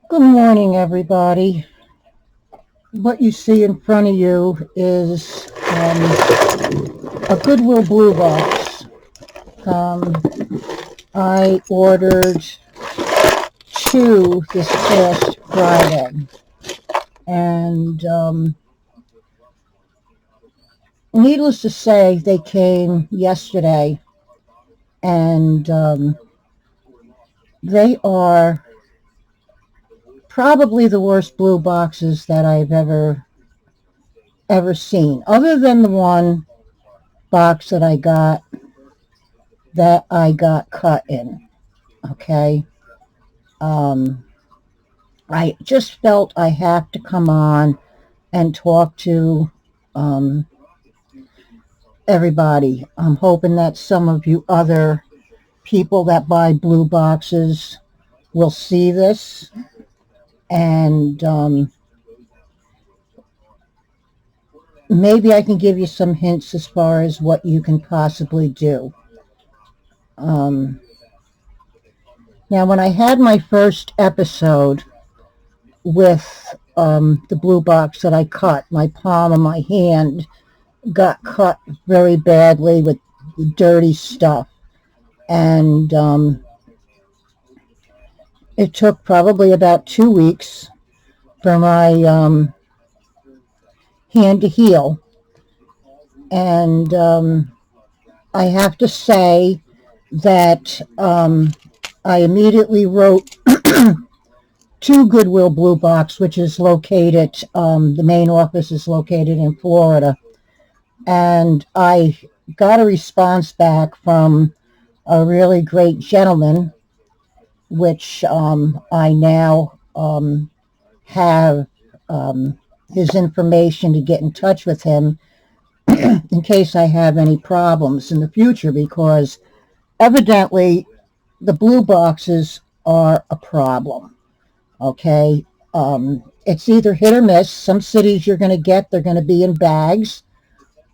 Good morning, everybody. What you see in front of you is a Goodwill Blue Box. I ordered two this past Friday, and needless to say, they came yesterday, and they are probably the worst blue boxes that I've ever seen, other than the one box that I got cut in. Okay. Um, I just felt I have to come on and talk to um, everybody. I'm hoping that some of you other people that buy blue boxes will see this, and maybe I can give you some hints as far as what you can possibly do. Um, Now, when I had my first episode with the blue box that I cut, my palm of my hand got cut very badly with dirty stuff. And it took probably about 2 weeks for my hand to heal. And I have to say that I immediately wrote to Goodwill Blue Box, which is located, the main office is located in Florida. And I got a response back from a really great gentleman, which I now have his information to get in touch with him in case I have any problems in the future, because evidently the blue boxes are a problem. Okay. It's either hit or miss. Some cities they're going to be in bags.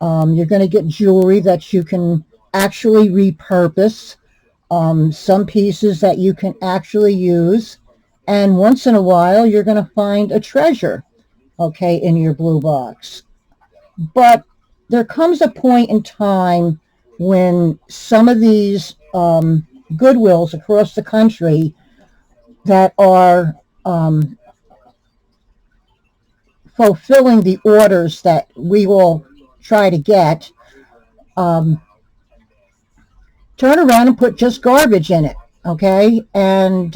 You're going to get jewelry that you can actually repurpose. Some pieces that you can actually use. And once in a while, you're going to find a treasure, okay, in your blue box. But there comes a point in time when some of these Goodwills across the country that are fulfilling the orders that we all try to get, turn around and put just garbage in it, okay? And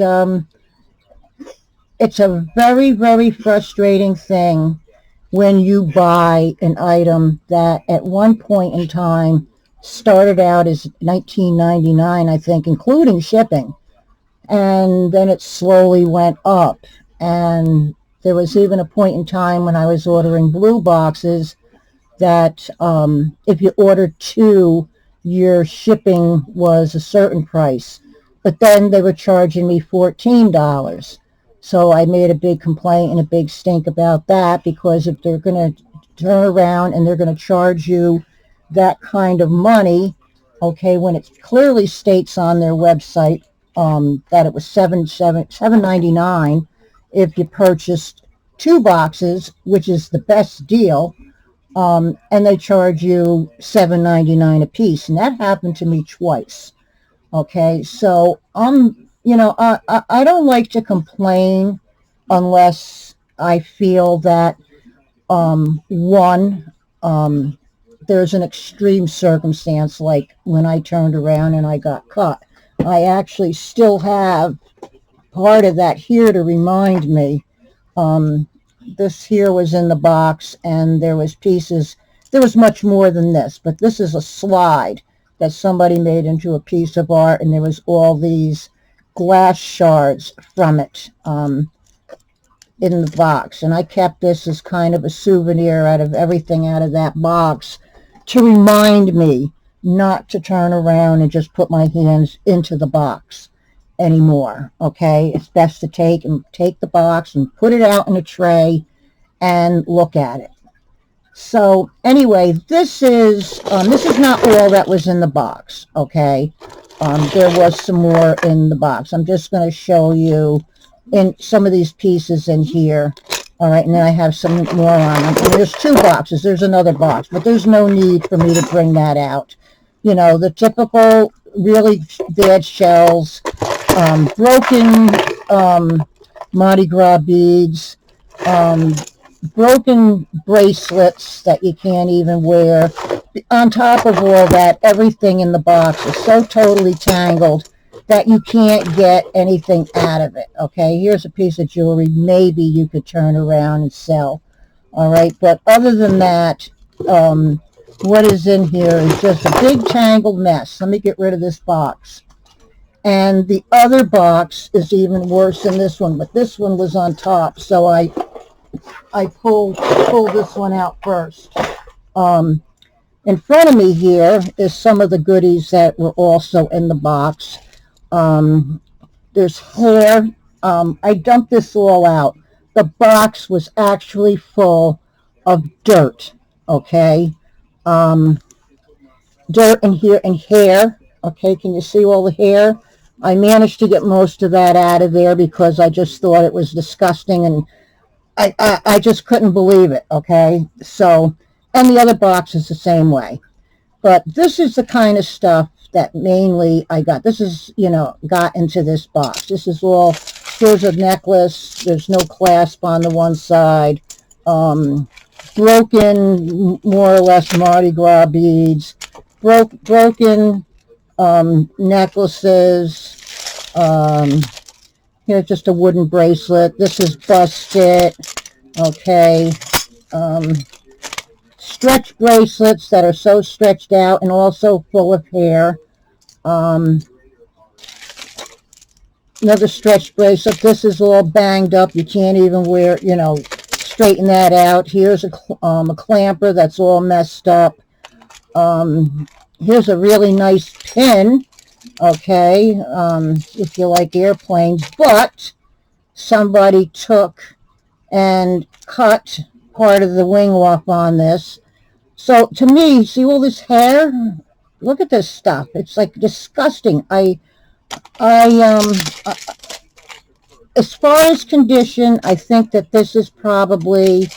it's a very, very frustrating thing when you buy an item that at one point in time started out as $19.99, I think, including shipping. And then it slowly went up. And there was even a point in time when I was ordering blue boxes that if you ordered two, your shipping was a certain price. But then they were charging me $14. So I made a big complaint and a big stink about that, because if they're going to turn around and they're going to charge you that kind of money, okay, when it clearly states on their website that it was $7.99 if you purchased two boxes, which is the best deal, and they charge you $7.99 a piece, and that happened to me twice. Okay, so I don't like to complain unless I feel that one, there's an extreme circumstance, like when I turned around and I got caught. I actually still have part of that here to remind me. This here was in the box, and there was pieces. There was much more than this, but this is a slide that somebody made into a piece of art, and there was all these glass shards from it in the box. And I kept this as kind of a souvenir out of everything out of that box to remind me not to turn around and just put my hands into the box anymore. Okay, it's best to take the box and put it out in a tray and look at it. So anyway, this is not all that was in the box. Okay, there was some more in the box. I'm just going to show you in some of these pieces in here. All right, and then I have some more on them. And there's 2 boxes. There's another box, but there's no need for me to bring that out. You know, the typical really bad shells, broken Mardi Gras beads, broken bracelets that you can't even wear. On top of all that, everything in the box is so totally tangled that you can't get anything out of it. Okay, here's a piece of jewelry maybe you could turn around and sell. All right, but other than that, what is in here is just a big tangled mess. Let me get rid of this box. And the other box is even worse than this one, but this one was on top, so I pull this one out first. In front of me here is some of the goodies that were also in the box. There's hair. I dumped this all out. The box was actually full of dirt, okay? Dirt in here and hair, okay? Can you see all the hair? I managed to get most of that out of there because I just thought it was disgusting, and I just couldn't believe it, okay? So, and the other box is the same way. But this is the kind of stuff that mainly I got. This is, you know, got into this box. This is all, here's a necklace. There's no clasp on the one side. Broken, more or less, Mardi Gras beads. Broken necklaces. Here's just a wooden bracelet. This is busted. Okay. Stretch bracelets that are so stretched out and also full of hair. Another stretch bracelet. This is all banged up. You can't even wear, you know, straighten that out. Here's a clamper that's all messed up. Here's a really nice pin. Okay, if you like airplanes, but somebody took and cut part of the wing off on this. So to me, see all this hair? Look at this stuff. It's like disgusting. As far as condition, I think that this is probably,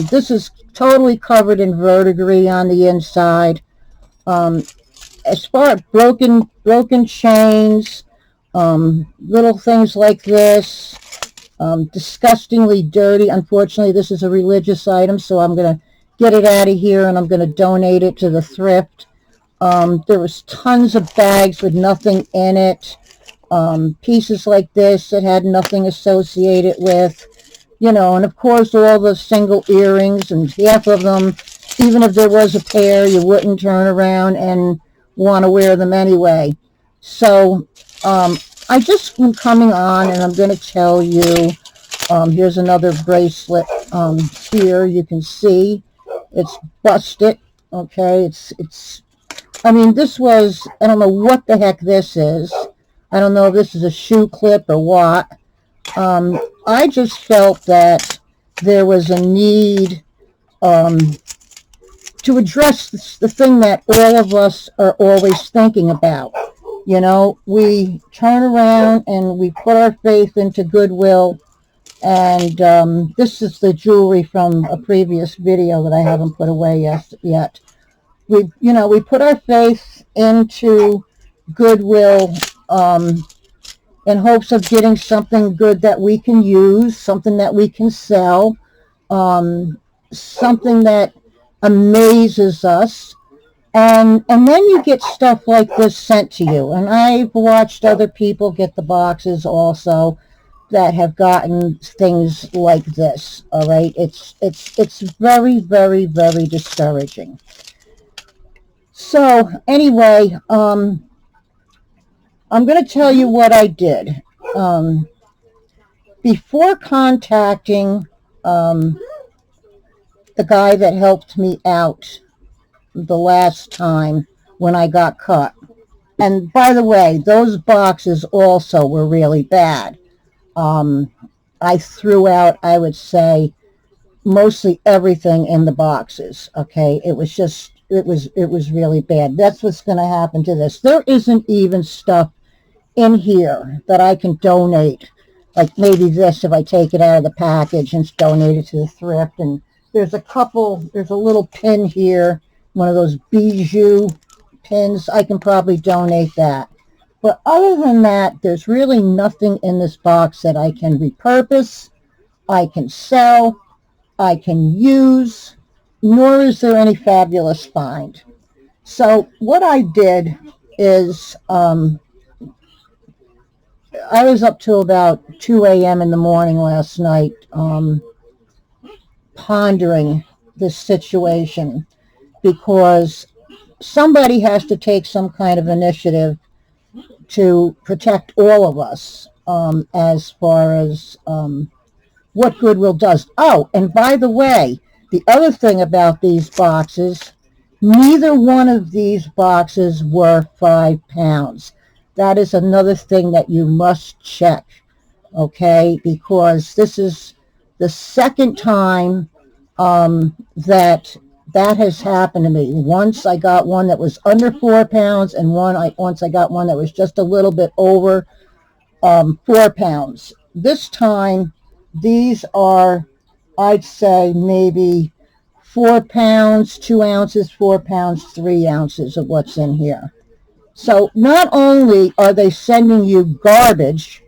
this is totally covered in verdigris on the inside. As far as broken chains, little things like this, disgustingly dirty. Unfortunately, this is a religious item, so I'm going to get it out of here and I'm going to donate it to the thrift. There was tons of bags with nothing in it. Pieces like this that had nothing associated with, you know, and of course all the single earrings, and half of them, even if there was a pair, you wouldn't turn around and want to wear them anyway. So I just am coming on and I'm going to tell you, here's another bracelet. Here you can see it's busted. Okay, it's I mean, this was, I don't know what the heck this is. I don't know if this is a shoe clip or what. I just felt that there was a need to address the thing that all of us are always thinking about. You know, we turn around and we put our faith into Goodwill, and this is the jewelry from a previous video that I haven't put away yet. We put our faith into Goodwill in hopes of getting something good that we can use, something that we can sell, something that amazes us. And then you get stuff like this sent to you. And I've watched other people get the boxes also that have gotten things like this. All right, it's very, very, very discouraging. So anyway, I'm going to tell you what I did. Before contacting the guy that helped me out the last time when I got cut. And by the way, those boxes also were really bad. I threw out, I would say, mostly everything in the boxes. Okay, it was really bad. That's what's going to happen to this. There isn't even stuff in here that I can donate like maybe this, if I take it out of the package and donate it to the thrift. And there's a little pin here, one of those bijou pins. I can probably donate that. But other than that, there's really nothing in this box that I can repurpose, I can sell, I can use, nor is there any fabulous find. So what I did is I was up till about 2 a.m. in the morning last night pondering this situation, because somebody has to take some kind of initiative to protect all of us as far as what Goodwill does. Oh, and by the way, the other thing about these boxes, neither one of these boxes were £5. That is another thing that you must check, okay? Because this is the second time that has happened to me. Once I got one that was under £4, and once I got one that was just a little bit over £4. This time, these are, I'd say, maybe £4, 2 ounces, £4, 3 ounces of what's in here. So not only are they sending you garbage,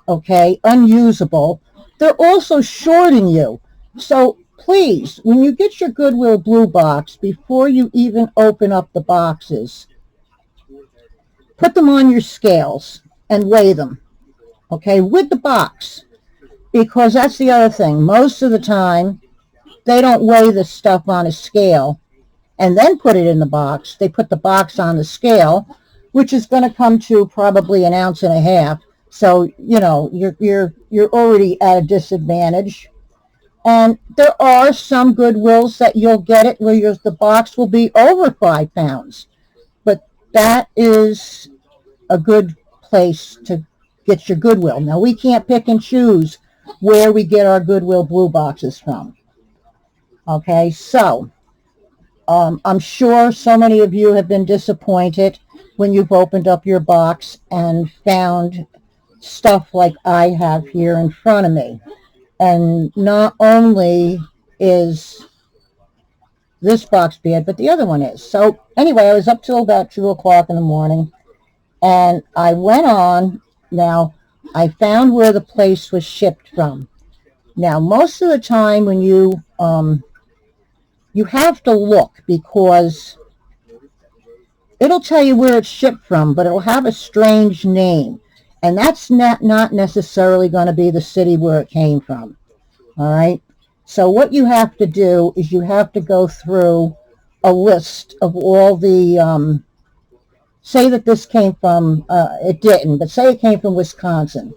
okay, unusable, they're also shorting you. So please, when you get your Goodwill Blue Box, before you even open up the boxes, put them on your scales and weigh them, okay, with the box. Because that's the other thing. Most of the time, they don't weigh this stuff on a scale and then put it in the box. They put the box on the scale, which is going to come to probably 1.5 ounces. So, you know, you're already at a disadvantage. And there are some Goodwills that you'll get it where the box will be over £5. But that is a good place to get your Goodwill. Now, we can't pick and choose where we get our Goodwill Blue Boxes from. Okay, so I'm sure so many of you have been disappointed when you've opened up your box and found stuff like I have here in front of me. And not only is this box bad, but the other one is. So anyway, I was up till about 2 o'clock in the morning, and I went on. Now, I found where the place was shipped from. Now, most of the time when you have to look, because it'll tell you where it's shipped from, but it'll have a strange name. And that's not necessarily going to be the city where it came from. All right? So what you have to do is you have to go through a list of all the, say that this came from, it didn't, but say it came from Wisconsin.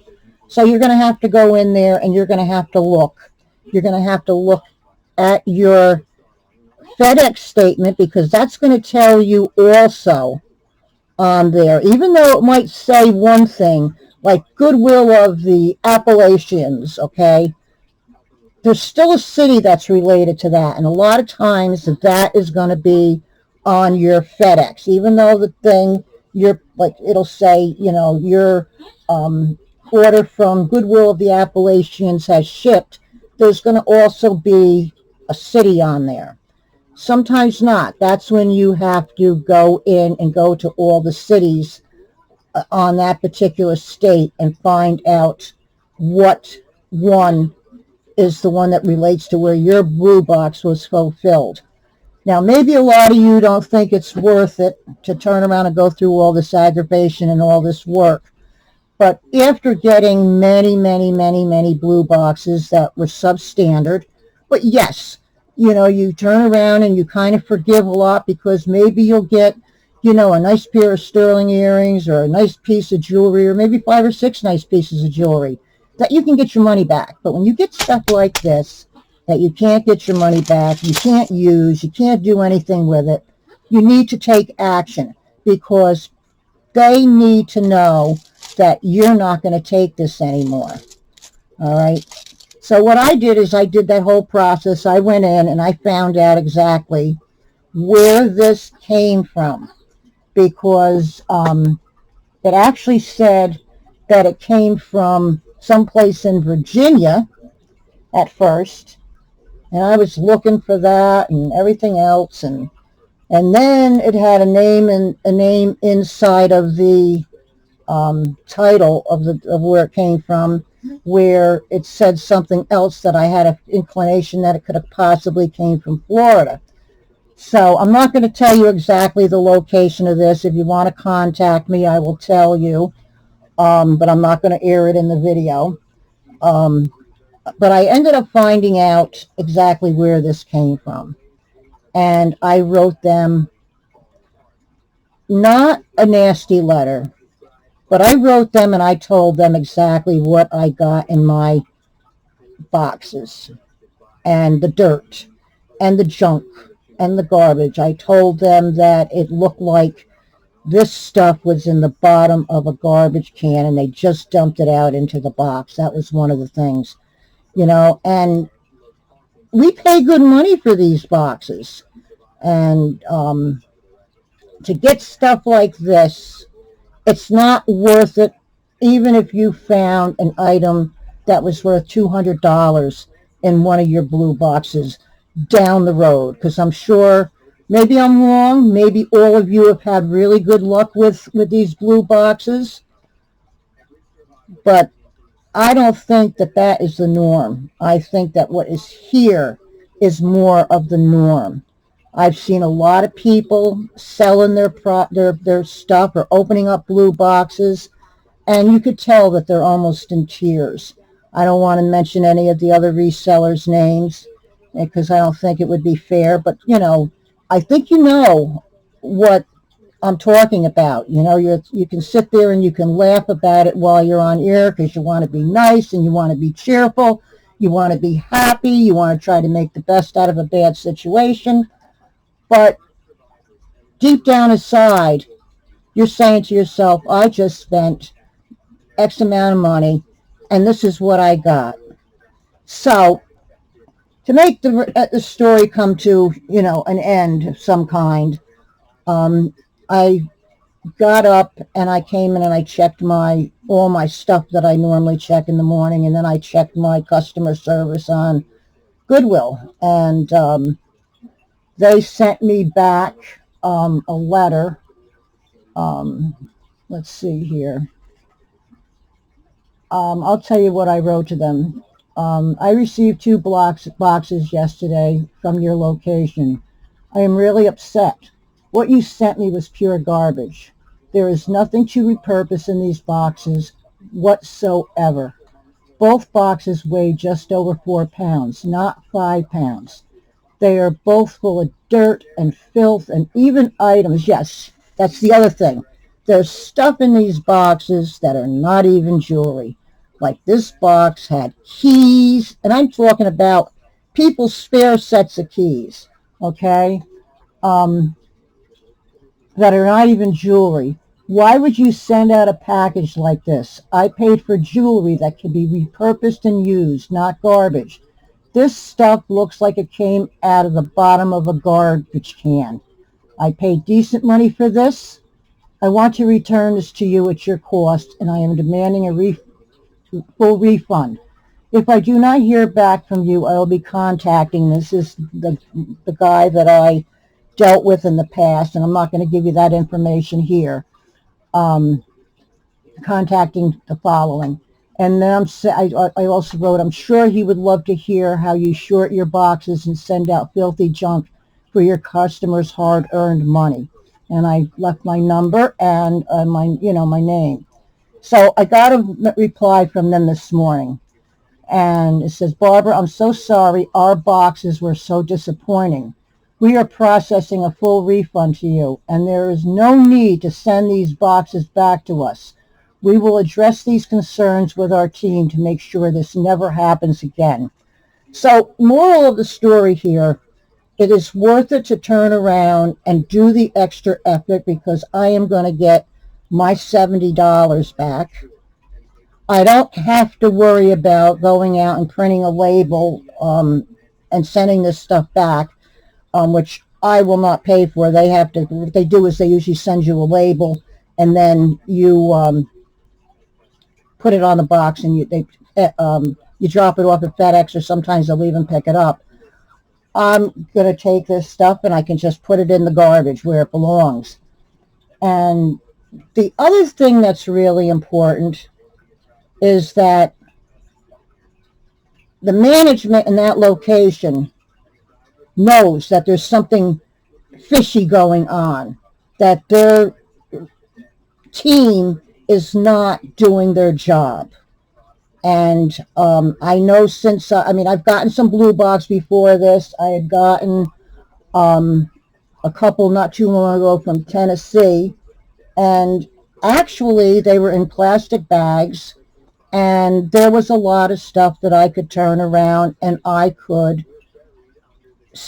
So you're going to have to go in there and you're going to have to look. You're going to have to look at your FedEx statement, because that's going to tell you also on there, even though it might say one thing, like Goodwill of the Appalachians, okay, there's still a city that's related to that, and a lot of times that is going to be on your FedEx, even though the thing, it'll say, you know, your order from Goodwill of the Appalachians has shipped, there's going to also be a city on there. Sometimes not. That's when you have to go in and go to all the cities on that particular state and find out what one is the one that relates to where your blue box was fulfilled. Now, maybe a lot of you don't think it's worth it to turn around and go through all this aggravation and all this work. But after getting many, many, many, many blue boxes that were substandard, but yes, you know, you turn around and you kind of forgive a lot, because maybe you'll get, you know, a nice pair of sterling earrings or a nice piece of jewelry, or maybe 5 or 6 nice pieces of jewelry that you can get your money back. But when you get stuff like this that you can't get your money back, you can't use, you can't do anything with it, you need to take action, because they need to know that you're not going to take this anymore. All right? So what I did is I did that whole process. I went in and I found out exactly where this came from, because it actually said that it came from someplace in Virginia at first, and I was looking for that and everything else, and then it had a name inside of the title of where it came from, where it said something else that I had an inclination that it could have possibly came from Florida. So I'm not going to tell you exactly the location of this. If you want to contact me, I will tell you, but I'm not going to air it in the video. But I ended up finding out exactly where this came from. And I wrote them not a nasty letter, but I wrote them and I told them exactly what I got in my boxes, and the dirt and the junk and the garbage. I told them that it looked like this stuff was in the bottom of a garbage can and they just dumped it out into the box. That was one of the things, and we pay good money for these boxes. And to get stuff like this, it's not worth it, even if you found an item that was worth $200 in one of your blue boxes down the road. Because I'm sure, maybe I'm wrong, maybe all of you have had really good luck with these blue boxes, but I don't think that is the norm. I think that what is here is more of the norm. I've seen a lot of people selling their stuff or opening up blue boxes, and you could tell that they're almost in tears. I don't want to mention any of the other resellers' names because I don't think it would be fair, but I think you know what I'm talking about. You can sit there and you can laugh about it while you're on air because you want to be nice and you want to be cheerful. You want to be happy. You want to try to make the best out of a bad situation. But deep down inside, you're saying to yourself, I just spent X amount of money and this is what I got. So to make the story come to, an end of some kind, I got up and I came in and I checked all my stuff that I normally check in the morning, and then I checked my customer service on Goodwill, and they sent me back a letter. Let's see here. I'll tell you what I wrote to them. I received 2 boxes yesterday from your location. I am really upset. What you sent me was pure garbage. There is nothing to repurpose in these boxes whatsoever. Both boxes weigh just over 4 pounds, not 5 pounds. They are both full of dirt and filth and even items. Yes, that's the other thing. There's stuff in these boxes that are not even jewelry. Like this box had keys, and I'm talking about people's spare sets of keys, okay? That are not even jewelry. Why would you send out a package like this? I paid for jewelry that can be repurposed and used, not garbage. This stuff looks like it came out of the bottom of a garbage can. I paid decent money for this. I want to return this to you at your cost, and I am demanding a full refund. If I do not hear back from you, I will be contacting. This is the guy that I dealt with in the past, and I'm not going to give you that information here. Contacting the following. And then I also wrote, I'm sure he would love to hear how you short your boxes and send out filthy junk for your customers' hard-earned money. And I left my number and my name. So I got a reply from them this morning. And it says, Barbara, I'm so sorry. Our boxes were so disappointing. We are processing a full refund to you, and there is no need to send these boxes back to us. We will address these concerns with our team to make sure this never happens again. So, moral of the story here, it is worth it to turn around and do the extra effort because I am going to get my $70 back. I don't have to worry about going out and printing a label and sending this stuff back. Which I will not pay for. What they do is they usually send you a label, and then you put it on the box and you drop it off at FedEx, or sometimes they'll even pick it up. I'm going to take this stuff and I can just put it in the garbage where it belongs. And the other thing that's really important is that the management in that location knows that there's something fishy going on, that their team is not doing their job. And I know since, I've gotten some blue box before this. I had gotten a couple not too long ago from Tennessee. And actually, they were in plastic bags. And there was a lot of stuff that I could turn around and I could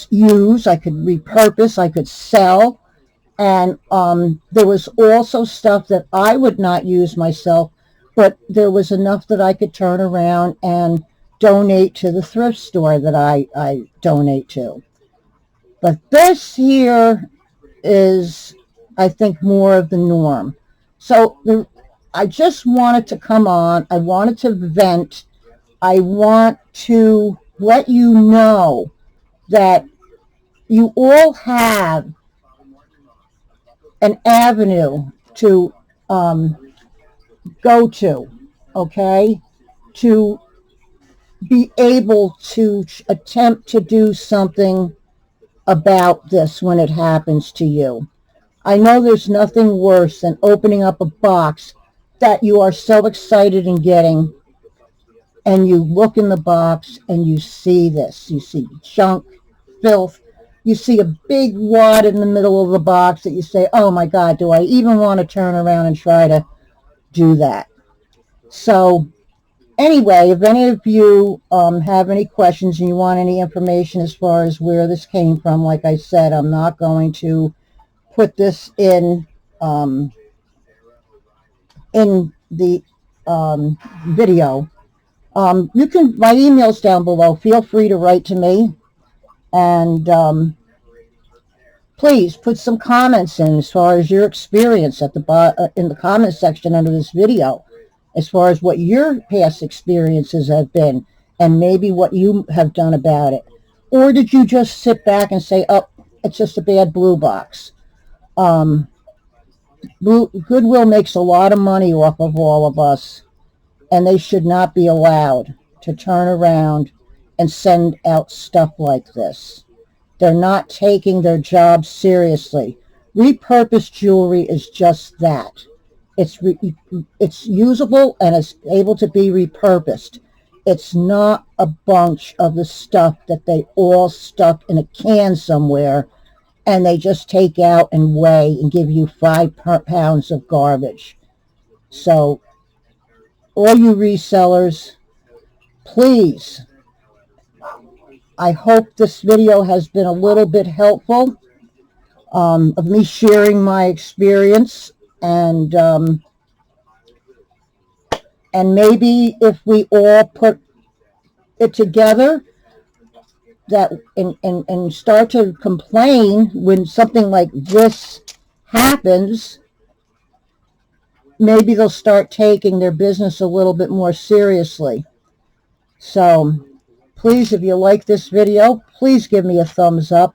use, I could repurpose, I could sell. And there was also stuff that I would not use myself, but there was enough that I could turn around and donate to the thrift store that I donate to. But this here is, I think, more of the norm. So I just wanted to come on. I wanted to vent. I want to let you know that you all have an avenue to go to, okay, to be able to attempt to do something about this when it happens to you. I know there's nothing worse than opening up a box that you are so excited in getting, and you look in the box and you see this. You see junk, filth. You see a big wad in the middle of the box that you say, oh my God, do I even want to turn around and try to do that? So anyway, if any of you have any questions and you want any information as far as where this came from, like I said, I'm not going to put this in the video. My email's down below. Feel free to write to me. And please put some comments in as far as your experience at in the comment section under this video, as far as what your past experiences have been and maybe what you have done about it. Or did you just sit back and say, oh, it's just a bad blue box? Goodwill makes a lot of money off of all of us, and they should not be allowed to turn around and send out stuff like this. They're not taking their job seriously. Repurposed jewelry is just that. It's usable and it's able to be repurposed. It's not a bunch of the stuff that they all stuck in a can somewhere and they just take out and weigh and give you 5 pounds of garbage. So, all you resellers, please, I hope this video has been a little bit helpful of me sharing my experience, and maybe if we all put it together that and start to complain when something like this happens, maybe they'll start taking their business a little bit more seriously. So please, if you like this video, please give me a thumbs up.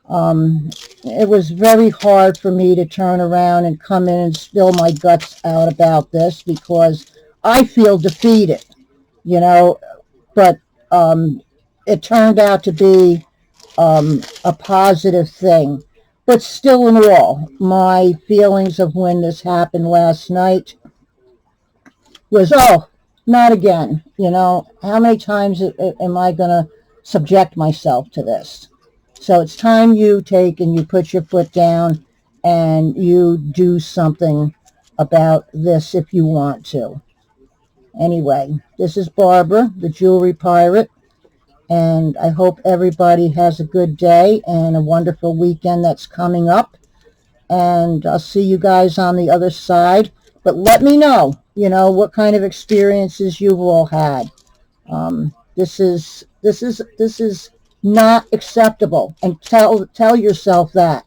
It was very hard for me to turn around and come in and spill my guts out about this because I feel defeated, but it turned out to be a positive thing. But still in all, my feelings of when this happened last night was, oh, not again. How many times am I going to subject myself to this? So it's time you take and you put your foot down and you do something about this if you want to. Anyway, this is Barbara, the Jewelry Pirate, and I hope everybody has a good day and a wonderful weekend that's coming up. And I'll see you guys on the other side. But let me know, what kind of experiences you've all had. This is not acceptable. And tell yourself that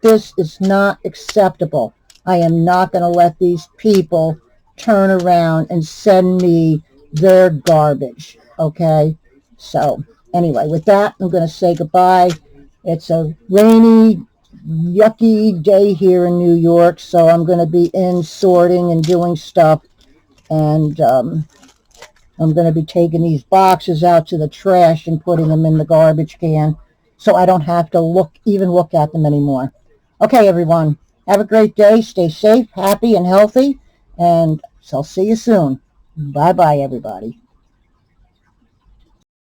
this is not acceptable. I am not going to let these people turn around and send me their garbage. Okay? So, anyway, with that, I'm going to say goodbye. It's a rainy, yucky day here in New York, so I'm going to be in sorting and doing stuff. And I'm going to be taking these boxes out to the trash and putting them in the garbage can so I don't have to even look at them anymore. Okay, everyone. Have a great day. Stay safe, happy, and healthy. And I'll see you soon. Bye-bye, everybody.